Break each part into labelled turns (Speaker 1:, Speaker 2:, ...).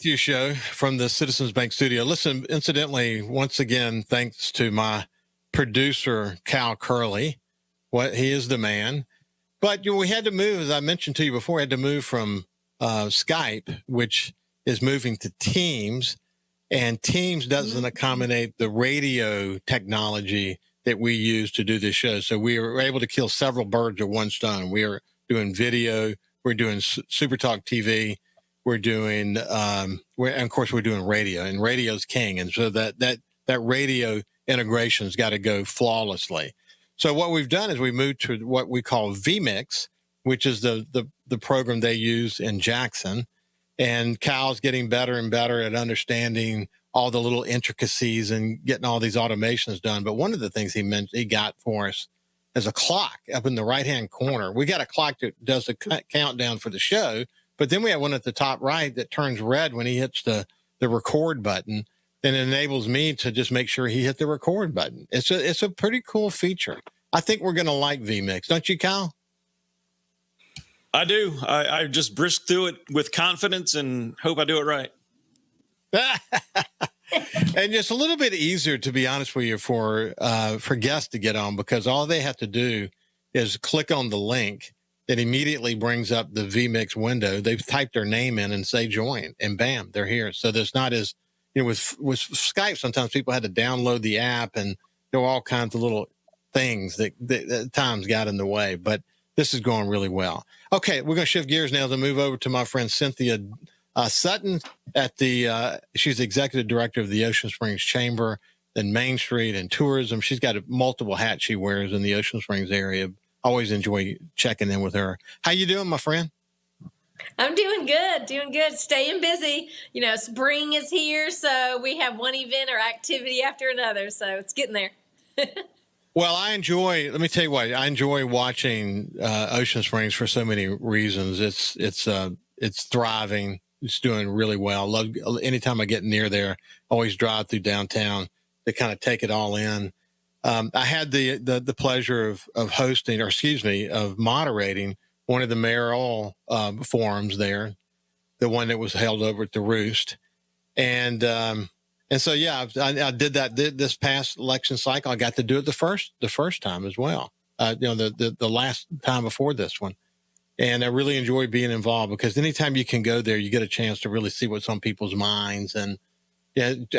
Speaker 1: You show from the Citizens Bank studio. Listen, incidentally, once again, thanks to my producer, Cal Curley. He is the man. But we had to move, as I mentioned to you before, we had to move from Skype, which is moving to Teams, and Teams doesn't accommodate the radio technology that we use to do this show. So we were able to kill several birds with one stone. We are doing video, we're doing SuperTalk TV, we're doing, and of course, we're doing radio, and radio's king. And so that radio integration's got to go flawlessly. So what we've done is we moved to what we call vMix, which is the program they use in Jackson. And Cal's getting better and better at understanding all the little intricacies and getting all these automations done. But one of the things he got for us is a clock up in the right-hand corner. We got a clock that does the countdown for the show, but then we have one at the top right that turns red when he hits the record button. Then it enables me to just make sure he hit the record button. It's a pretty cool feature. I think we're going to like vMix. Don't you, Kyle?
Speaker 2: I do. I just brisk through it with confidence and hope I do it right.
Speaker 1: And just a little bit easier, to be honest with you, for guests to get on, because all they have to do is click on the link that immediately brings up the vMix window. They've typed their name in and say join, and bam, they're here. So there's not as, with Skype, sometimes people had to download the app, and there were all kinds of little things that at times got in the way. But this is going really well. Okay, we're going to shift gears now to move over to my friend Cynthia Sutton she's the executive director of the Ocean Springs Chamber and Main Street and tourism. She's got multiple hats she wears in the Ocean Springs area. Always enjoy checking in with her. How you doing, my friend?
Speaker 3: I'm doing good, staying busy. Spring is here, so we have one event or activity after another, so it's getting there.
Speaker 1: Well, let me tell you what, I enjoy watching Ocean Springs for so many reasons. It's thriving. It's doing really well. Anytime I get near there, I always drive through downtown to kind of take it all in. I had the pleasure of hosting, of moderating one of the mayoral forums there, the one that was held over at the Roost. And so, yeah, I did that this past election cycle. I got to do it the first time as well. The last time before this one. And I really enjoy being involved, because anytime you can go there, you get a chance to really see what's on people's minds and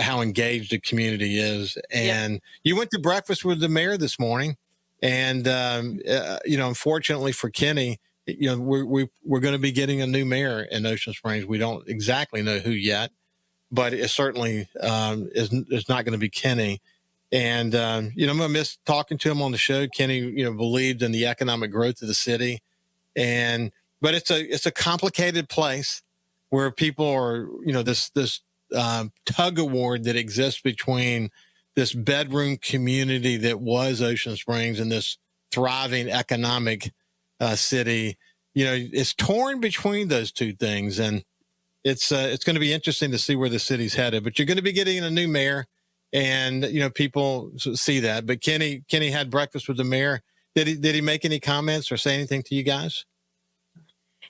Speaker 1: how engaged the community is. And You went to breakfast with the mayor this morning, and unfortunately for Kenny, we're going to be getting a new mayor in Ocean Springs. We don't exactly know who yet, but it certainly is not going to be Kenny. And I'm going to miss talking to him on the show. Kenny, believed in the economic growth of the city. But it's a complicated place where people are, this tug of war that exists between this bedroom community that was Ocean Springs and this thriving economic city. It's torn between those two things, and it's going to be interesting to see where the city's headed. But you're going to be getting a new mayor, and people see that. But Kenny had breakfast with the mayor. Did he make any comments or say anything to you guys?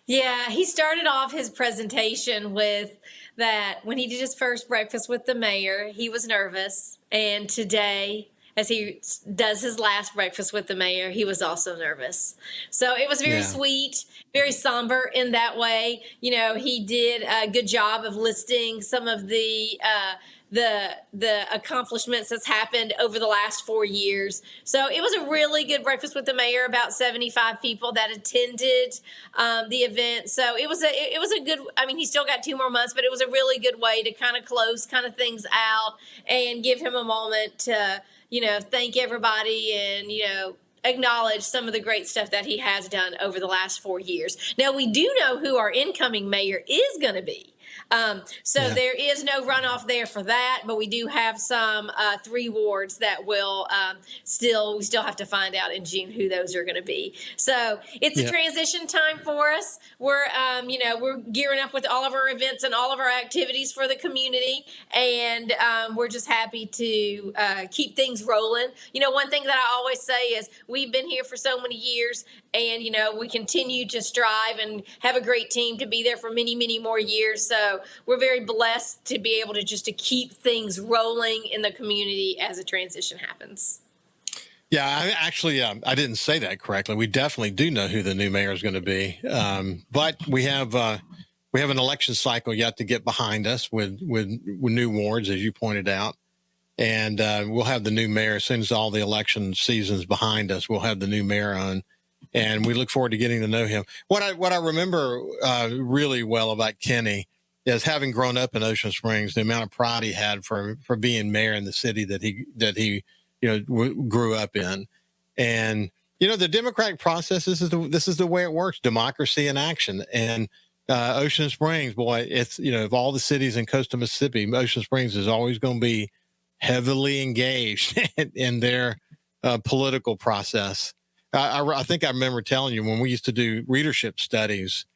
Speaker 3: Yeah, he started off his presentation with that when he did his first breakfast with the mayor, he was nervous. And today, as he does his last breakfast with the mayor, he was also nervous. So it was very sweet, very somber in that way. He did a good job of listing some of the accomplishments that's happened over the last 4 years. So it was a really good breakfast with the mayor. About 75 people that attended the event. So it was a good. I mean, he still got 2 more months, but it was a really good way to kind of close things out and give him a moment to thank everybody and acknowledge some of the great stuff that he has done over the last 4 years. Now we do know who our incoming mayor is going to be. There is no runoff there for that, but we do have some 3 wards that will we still have to find out in June who those are going to be. So it's a transition time for us. We're we're gearing up with all of our events and all of our activities for the community, and we're just happy to keep things rolling. One thing that I always say is we've been here for so many years, and we continue to strive and have a great team to be there for many, many more years. So So we're very blessed to be able to keep things rolling in the community as a transition happens.
Speaker 1: Yeah, I didn't say that correctly. We definitely do know who the new mayor is going to be, but we have an election cycle yet to get behind us with new wards, as you pointed out, and we'll have the new mayor as soon as all the election season's behind us. We'll have the new mayor on, and we look forward to getting to know him. What I remember really well about Kenny is, having grown up in Ocean Springs, the amount of pride he had for being mayor in the city that he grew up in. And the democratic process, this is the way it works: democracy in action. And Ocean Springs, boy, it's of all the cities in coastal Mississippi, Ocean Springs is always going to be heavily engaged in their political process. I think I remember telling you, when we used to do readership studies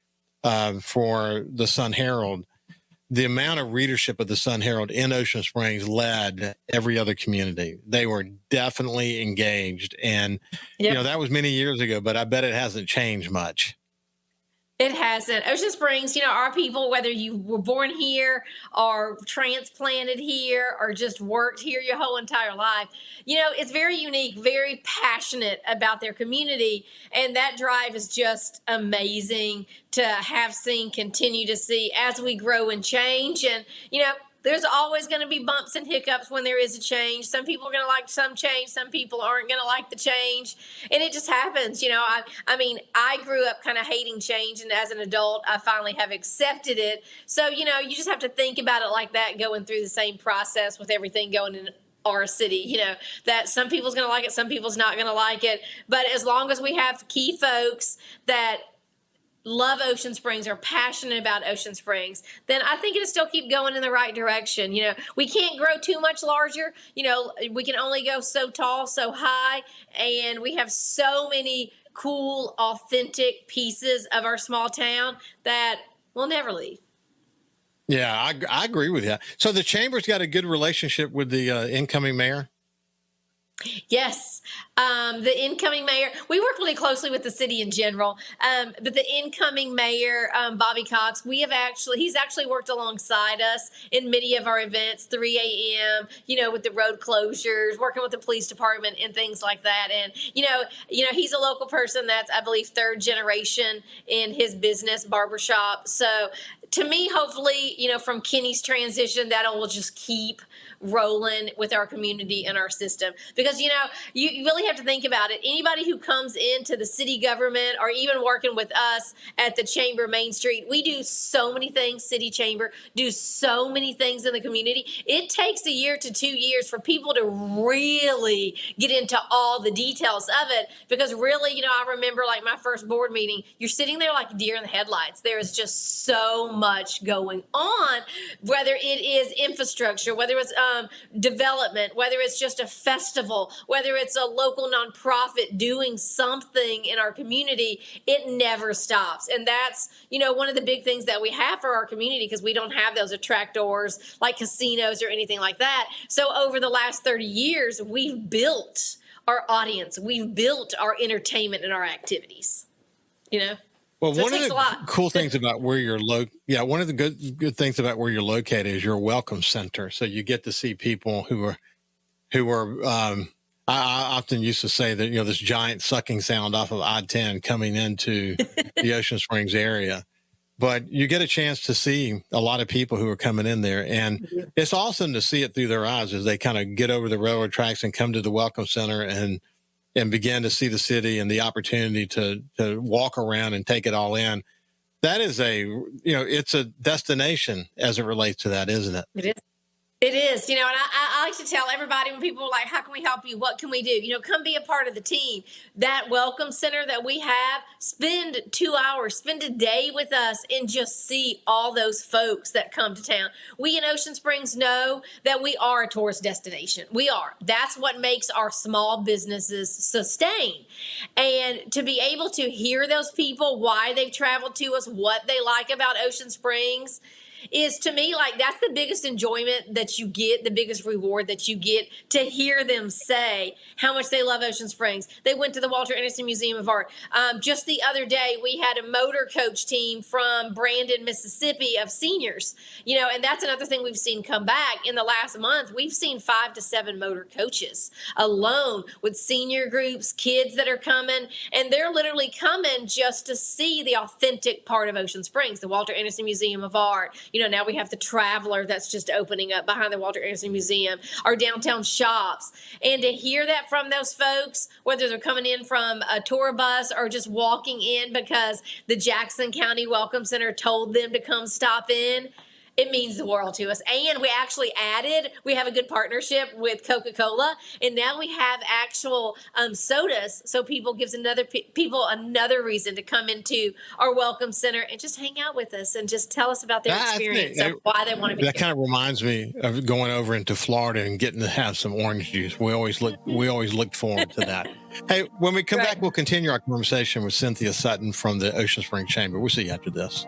Speaker 1: for the Sun Herald, the amount of readership of the Sun Herald in Ocean Springs led every other community. They were definitely engaged. And, that was many years ago, but I bet it hasn't changed much.
Speaker 3: It hasn't. Ocean Springs, our people, whether you were born here or transplanted here or just worked here your whole entire life, it's very unique, very passionate about their community. And that drive is just amazing to have seen, continue to see as we grow and change. And, there's always going to be bumps and hiccups when there is a change. Some people are going to like some change. Some people aren't going to like the change. And it just happens. I grew up kind of hating change. And as an adult, I finally have accepted it. So, you just have to think about it like that, going through the same process with everything going in our city, that some people's going to like it, some people's not going to like it. But as long as we have key folks that love Ocean Springs, are passionate about Ocean Springs, then I think it'll still keep going in the right direction. We can't grow too much larger. We can only go so tall, so high. And we have so many cool, authentic pieces of our small town that we'll never leave.
Speaker 1: Yeah, I agree with you. So the chamber's got a good relationship with the incoming mayor?
Speaker 3: Yes. The incoming mayor, we work really closely with the city in general. But the incoming mayor, Bobby Cox, he's actually worked alongside us in many of our events, 3 a.m., with the road closures, working with the police department and things like that. And, he's a local person that's, I believe, third generation in his business, barbershop. So to me, hopefully, from Kenny's transition, that will just keep rolling with our community and our system. Because, you really have to think about it. Anybody who comes into the city government or even working with us at the Chamber Main Street, we do so many things, City Chamber, do so many things in the community. It takes a year to 2 years for people to really get into all the details of it. Because really, I remember like my first board meeting, you're sitting there like deer in the headlights. There is just so much going on, whether it is infrastructure, whether it's development, whether it's just a festival, whether it's a local nonprofit doing something in our community, it never stops. And that's, one of the big things that we have for our community, because we don't have those attractors like casinos or anything like that. So over the last 30 years, we've built our audience, we've built our entertainment and our activities,
Speaker 1: Well,
Speaker 3: So
Speaker 1: one of the cool things about where you're one of the good things about where you're located is your welcome center. So you get to see people who are. I often used to say that this giant sucking sound off of I-10 coming into the Ocean Springs area, but you get a chance to see a lot of people who are coming in there, and it's awesome to see it through their eyes as they kind of get over the railroad tracks and come to the welcome center and begin to see the city and the opportunity to walk around and take it all in. That is it's a destination as it relates to that, isn't it?
Speaker 3: It is. It is, and I like to tell everybody when people are like, how can we help you? What can we do? Come be a part of the team. That welcome center that we have, spend 2 hours, spend a day with us and just see all those folks that come to town. We in Ocean Springs know that we are a tourist destination. We are. That's what makes our small businesses sustain. And to be able to hear those people, why they've traveled to us, what they like about Ocean Springs, is, to me, like, that's the biggest enjoyment that you get, the biggest reward that you get, to hear them say how much they love Ocean Springs. They went to the Walter Anderson Museum of Art. Just the other day, we had a motor coach team from Brandon, Mississippi, of seniors, and that's another thing we've seen come back in the last month. We've seen 5 to 7 motor coaches alone with senior groups, kids that are coming, and they're literally coming just to see the authentic part of Ocean Springs, the Walter Anderson Museum of Art. Now we have the Traveler that's just opening up behind the Walter Anderson Museum, our downtown shops. And to hear that from those folks, whether they're coming in from a tour bus or just walking in because the Jackson County Welcome Center told them to come stop in, it means the world to us. And we have a good partnership with Coca-Cola, and now we have actual sodas, so people gives people another reason to come into our Welcome Center and just hang out with us and just tell us about their experience and why they want to be
Speaker 1: That kind of reminds me of going over into Florida and getting to have some orange juice. We always look forward to that. Hey, when we come back, we'll continue our conversation with Cynthia Sutton from the Ocean Springs Chamber. We'll see you after this.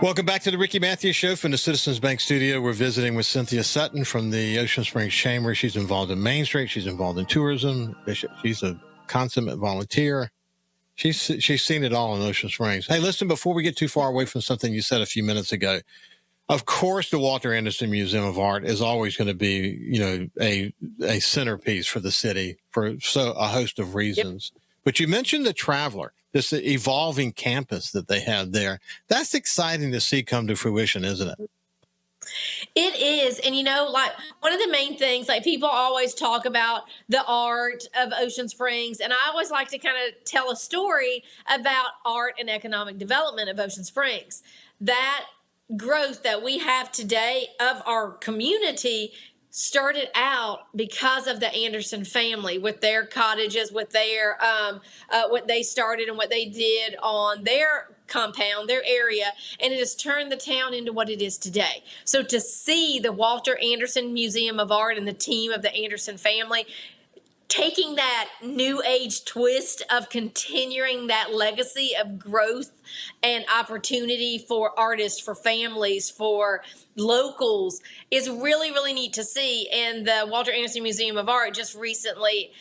Speaker 1: Welcome back to the Ricky Matthews Show from the Citizens Bank Studio. We're visiting with Cynthia Sutton from the Ocean Springs Chamber. She's involved in Main Street. She's involved in tourism. She's a consummate volunteer. She's seen it all in Ocean Springs. Hey, listen, before we get too far away from something you said a few minutes ago, of course, the Walter Anderson Museum of Art is always going to be, a centerpiece for the city for a host of reasons. Yep. But you mentioned the Traveler, this evolving campus that they have there. That's exciting to see come to fruition, isn't it?
Speaker 3: It is. And, like, one of the main things, like, people always talk about the art of Ocean Springs. And I always like to kind of tell a story about art and economic development of Ocean Springs. That growth that we have today of our community started out because of the Anderson family, with their cottages, with their what they started and what they did on their compound, their area, and it has turned the town into what it is today. So to see the Walter Anderson Museum of Art and the team of the Anderson family taking that new age twist of continuing that legacy of growth and opportunity for artists, for families, for locals is really, really neat to see. And the Walter Anderson Museum of Art just recently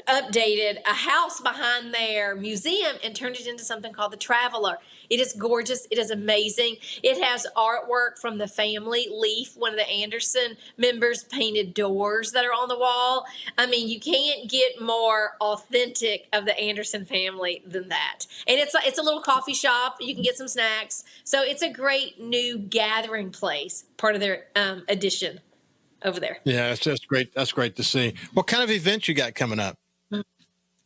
Speaker 3: updated a house behind their museum and turned it into something called the Traveler. It is gorgeous. It is amazing. It has artwork from the family. Leaf, one of the Anderson members, painted doors that are on the wall. I mean, you can't get more authentic of the Anderson family than that. And it's a little coffee shop. You can get some snacks. So it's a great new gathering place, part of their addition over there.
Speaker 1: Yeah, it's just great. That's great to see. What kind of events you got coming up?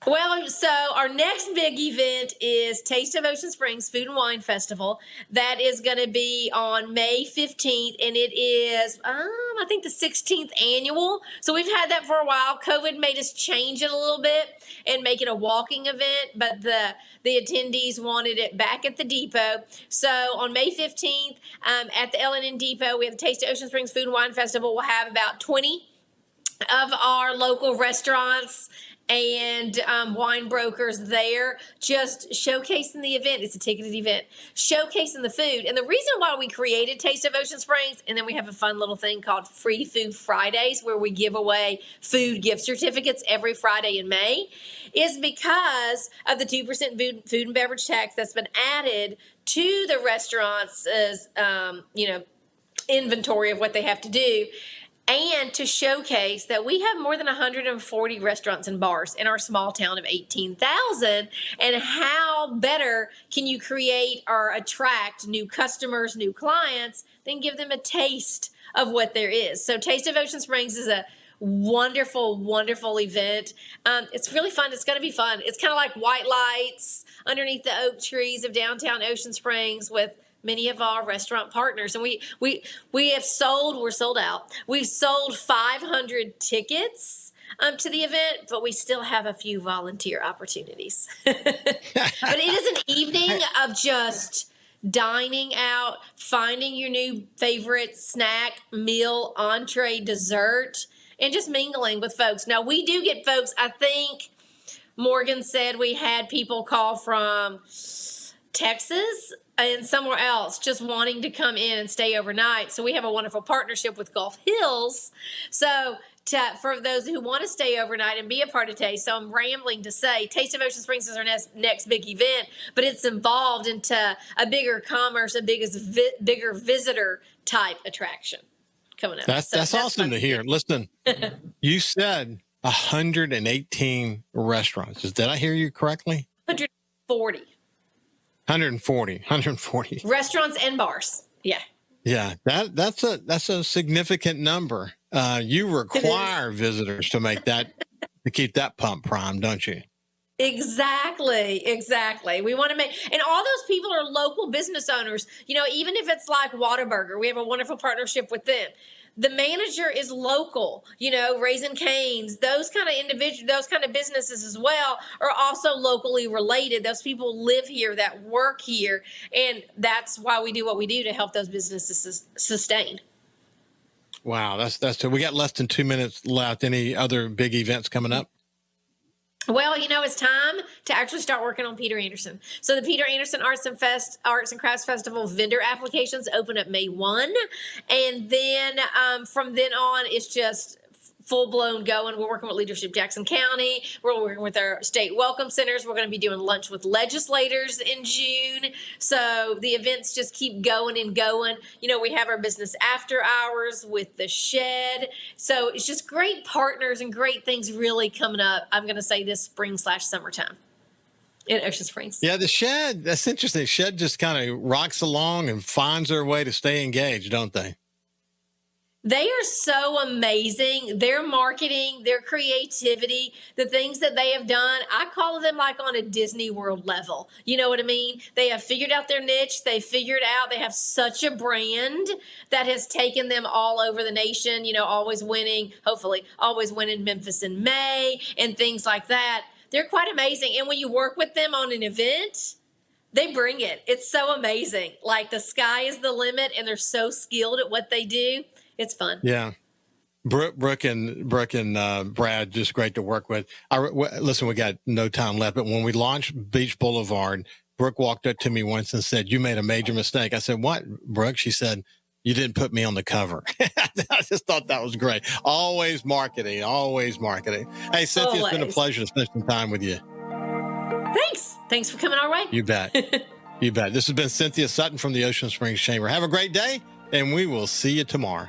Speaker 3: Well, so our next big event is Taste of Ocean Springs Food and Wine Festival. That is going to be on May 15th, and it is, I think, the 16th annual. So we've had that for a while. COVID made us change it a little bit and make it a walking event, but the attendees wanted it back at the depot. So on May 15th, at the L&N Depot, we have the Taste of Ocean Springs Food and Wine Festival. We'll have about 20 of our local restaurants and wine brokers there, just showcasing the event. It's a ticketed event, showcasing the food. And the reason why we created Taste of Ocean Springs, and then we have a fun little thing called Free Food Fridays, where we give away food gift certificates every Friday in May, is because of the 2% food and beverage tax that's been added to the restaurants' inventory of what they have to do. And to showcase that we have more than 140 restaurants and bars in our small town of 18,000, and how better can you create or attract new customers, new clients, than give them a taste of what there is. So Taste of Ocean Springs is a wonderful, wonderful event. It's really fun. It's going to be fun. It's kind of like white lights underneath the oak trees of downtown Ocean Springs with many of our restaurant partners. And we're sold out. We've sold 500 tickets to the event, but we still have a few volunteer opportunities. But it is an evening of just dining out, finding your new favorite snack, meal, entree, dessert, and just mingling with folks. Now, we do get folks, I think Morgan said we had people call from Texas, and somewhere else just wanting to come in and stay overnight. So we have a wonderful partnership with Gulf Hills. So for those who want to stay overnight and be a part of Taste. So I'm rambling to say Taste of Ocean Springs is our next big event, but it's involved into a bigger commerce, a bigger visitor type attraction coming up.
Speaker 1: That's awesome to hear. Listen, you said 118 restaurants. Did I hear you correctly?
Speaker 3: 140.
Speaker 1: 140
Speaker 3: restaurants and bars. Yeah.
Speaker 1: Yeah, that's a significant number. You require visitors to keep that pump primed, don't you?
Speaker 3: Exactly. We want to and all those people are local business owners. Even if it's like Whataburger, we have a wonderful partnership with them. The manager is local, Raising Cane's, those kind of individuals, those kind of businesses as well are also locally related. Those people live here, that work here. And that's why we do what we do to help those businesses sustain.
Speaker 1: Wow. That's we got less than 2 minutes left. Any other big events coming up?
Speaker 3: Well, it's time to actually start working on Peter Anderson. So the Peter Anderson Arts and Crafts Festival vendor applications open up May 1. And then from then on, it's just full-blown going. We're working with Leadership Jackson County. We're working with our state welcome centers. We're going to be doing lunch with legislators in June. So the events just keep going and going. We have our business after hours with the Shed. So it's just great partners and great things really coming up, I'm going to say, this spring/summertime in Ocean Springs.
Speaker 1: Yeah, the Shed, that's interesting. Shed just kind of rocks along and finds their way to stay engaged, don't they?
Speaker 3: They are so amazing. Their marketing, their creativity, the things that they have done, I call them like on a Disney World level. You know what I mean? They have figured out their niche. They figured out they have such a brand that has taken them all over the nation, always winning Memphis in May and things like that. They're quite amazing. And when you work with them on an event, they bring it. It's so amazing. Like the sky is the limit and they're so skilled at what they do. It's fun.
Speaker 1: Yeah. Brooke and Brad, just great to work with. Listen, we got no time left, but when we launched Beach Boulevard, Brooke walked up to me once and said, "You made a major mistake." I said, "What, Brooke?" She said, "You didn't put me on the cover." I just thought that was great. Always marketing. Hey, Cynthia, it's been a pleasure to spend some time with you.
Speaker 3: Thanks for coming our way.
Speaker 1: You bet. You bet. This has been Cynthia Sutton from the Ocean Springs Chamber. Have a great day, and we will see you tomorrow.